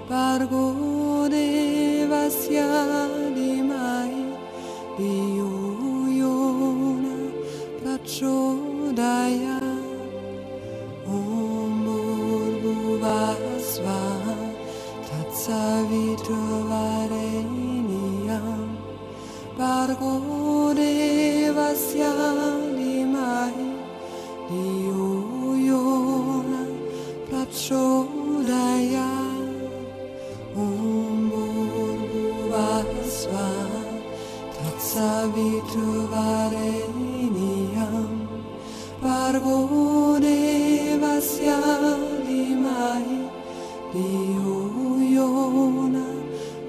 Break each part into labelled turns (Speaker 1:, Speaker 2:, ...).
Speaker 1: Bargo devasya dimai diyuyona prachodaya Om Bhurvasva Tatsaviturvarenyam Bargo devasya dimai diyuyona prachodaya Om Bhurvasva Tatsaviturvarenyam Bargo devasya dimai diyuyona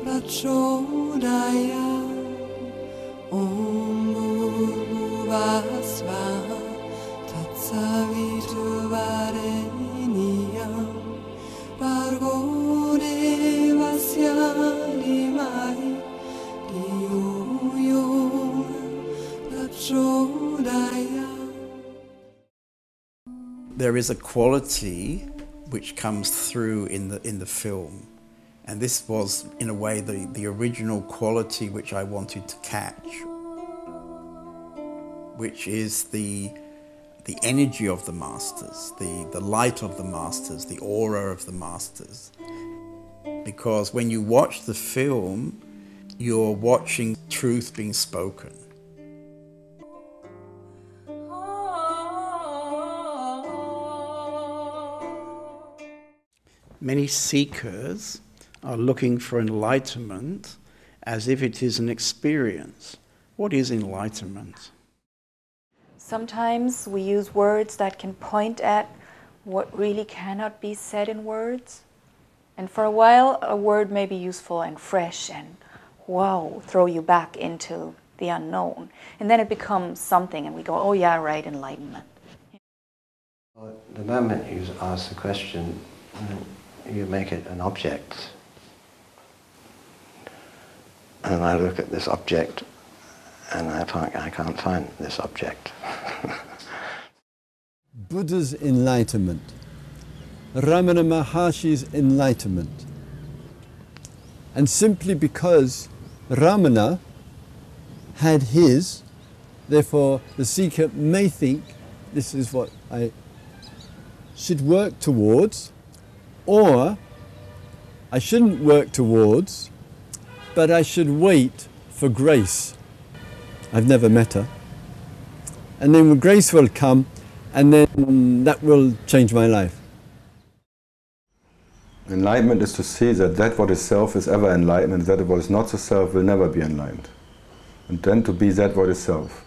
Speaker 1: prachodaya Om Bhurvasva Tatsaviturvarenyam Bargo devasya dimai diyuyona prachodaya.
Speaker 2: There is a quality which comes through in the film, and this was in a way the original quality which I wanted to catch, which is the energy of the masters, the light of the masters, the aura of the masters. Because when you watch the film, you're watching truth being spoken. Many seekers are looking for enlightenment as if it is an experience. What is enlightenment?
Speaker 3: Sometimes we use words that can point at what really cannot be said in words. And for a while, a word may be useful and fresh and, wow, throw you back into the unknown. And then it becomes something and we go, oh yeah, right, enlightenment.
Speaker 4: The moment you ask the question, you make it an object. And I look at this object and I can't find this object.
Speaker 5: Buddha's enlightenment, Ramana Maharshi's enlightenment. And simply because Ramana had his, therefore the seeker may think this is what I should work towards, or I shouldn't work towards, but I should wait for grace. I've never met her. And then grace will come, and then that will change my life.
Speaker 6: Enlightenment is to see that what is self is ever enlightened, and that what is not so self will never be enlightened. And then to be that what is self.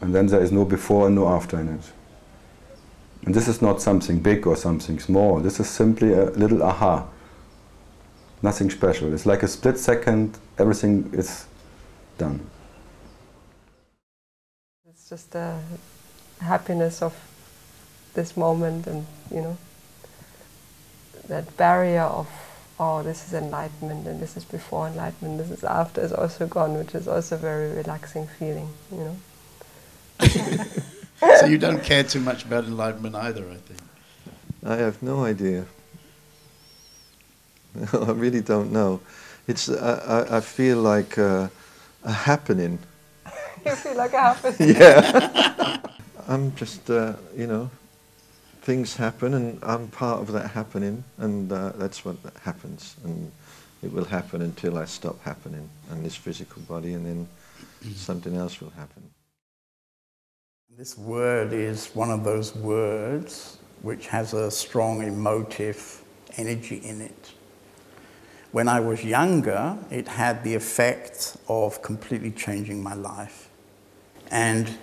Speaker 6: And then there is no before and no after in it. And this is not something big or something small. This is simply a little aha. Nothing special. It's like a split second, everything is done.
Speaker 7: It's just the happiness of this moment, and that barrier of, oh, this is enlightenment and this is before enlightenment, this is after, is also gone, which is also a very relaxing feeling,
Speaker 2: So you don't care too much about enlightenment either, I think.
Speaker 8: I have no idea. I really don't know. It's I feel like a happening.
Speaker 7: You feel like a happening?
Speaker 8: Yeah. I'm just, things happen and I'm part of that happening, and that's what happens. And it will happen until I stop happening in this physical body, and then something else will happen.
Speaker 2: This word is one of those words which has a strong emotive energy in it. When I was younger, it had the effect of completely changing my life. And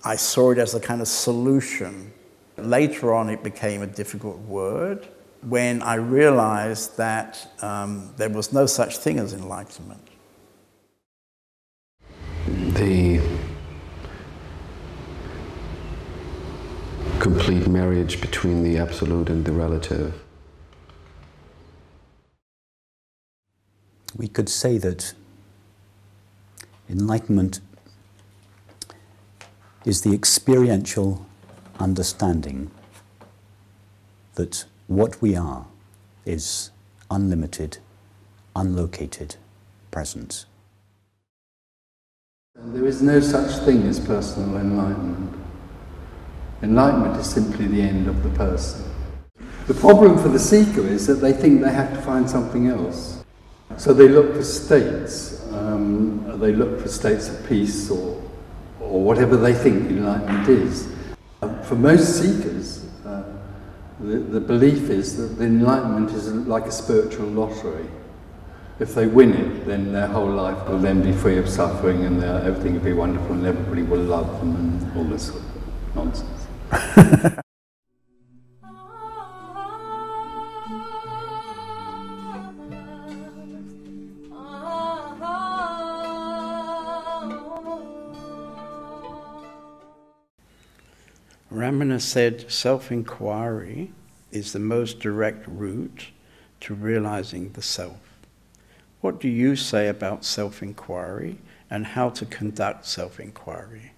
Speaker 2: I saw it as a kind of solution. Later on, it became a difficult word when I realized that there was no such thing as enlightenment.
Speaker 9: The complete marriage between the absolute and the relative.
Speaker 10: We could say that enlightenment is the experiential understanding that what we are is unlimited, unlocated presence.
Speaker 5: There is no such thing as personal enlightenment. Enlightenment is simply the end of the person. The problem for the seeker is that they think they have to find something else. So they look for states. They look for states of peace or whatever they think enlightenment is. For most seekers, the belief is that the enlightenment is like a spiritual lottery. If they win it, then their whole life will then be free of suffering and everything will be wonderful and everybody will love them and all this sort of nonsense.
Speaker 2: Ramana said self-enquiry is the most direct route to realizing the self. What do you say about self-enquiry and how to conduct self-enquiry?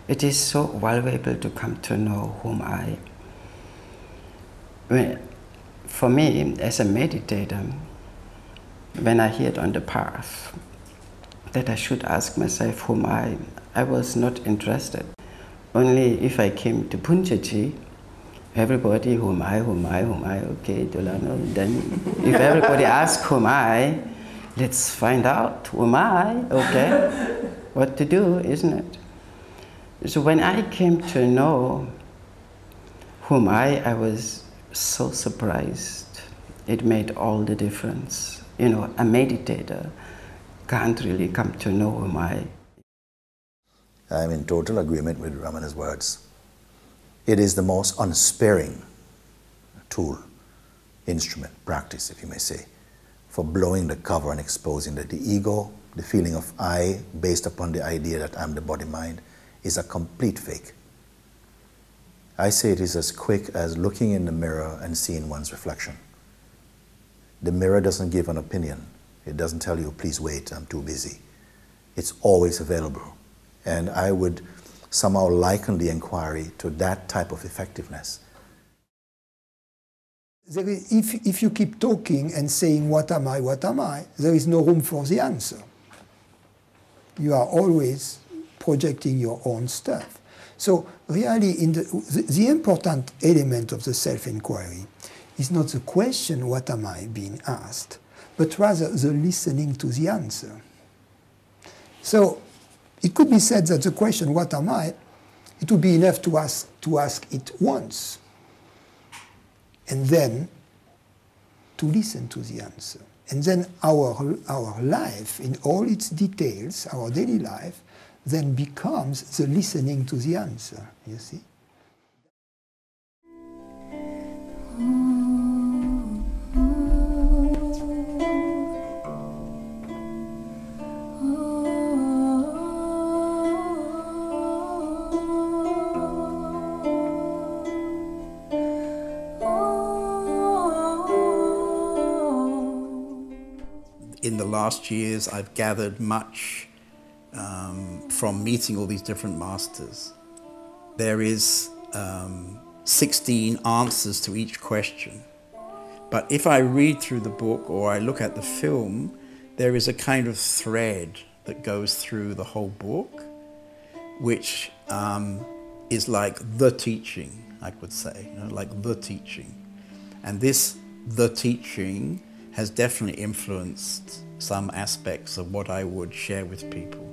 Speaker 11: It is so valuable to come to know whom I. For me, as a meditator, when I hear it on the path, that I should ask myself whom I was not interested. Only if I came to Punjaji, everybody whom I, okay, Dolano. Then if everybody asks whom I, let's find out whom I, okay, what to do, isn't it? So when I came to know whom I was so surprised. It made all the difference. You know, a meditator can't really come to know whom
Speaker 12: I'm in total agreement with Ramana's words. It is the most unsparing tool, instrument, practice, if you may say, for blowing the cover and exposing that the ego, the feeling of I, based upon the idea that I'm the body-mind, is a complete fake. I say it is as quick as looking in the mirror and seeing one's reflection. The mirror doesn't give an opinion. It doesn't tell you, please wait, I'm too busy. It's always available. And I would somehow liken the inquiry to that type of effectiveness.
Speaker 13: If you keep talking and saying, what am I, there is no room for the answer. You are always projecting your own stuff. So really, the important element of the self-inquiry is not the question, what am I, being asked, but rather the listening to the answer. So it could be said that the question, what am I, it would be enough to ask it once, and then to listen to the answer. And then our life, in all its details, our daily life, then becomes the listening to the answer, you see?
Speaker 2: In the last years, I've gathered much from meeting all these different masters. There is 16 answers to each question. But if I read through the book or I look at the film, there is a kind of thread that goes through the whole book, which is like the teaching, I would say, you know, like the teaching. And this, the teaching, has definitely influenced some aspects of what I would share with people.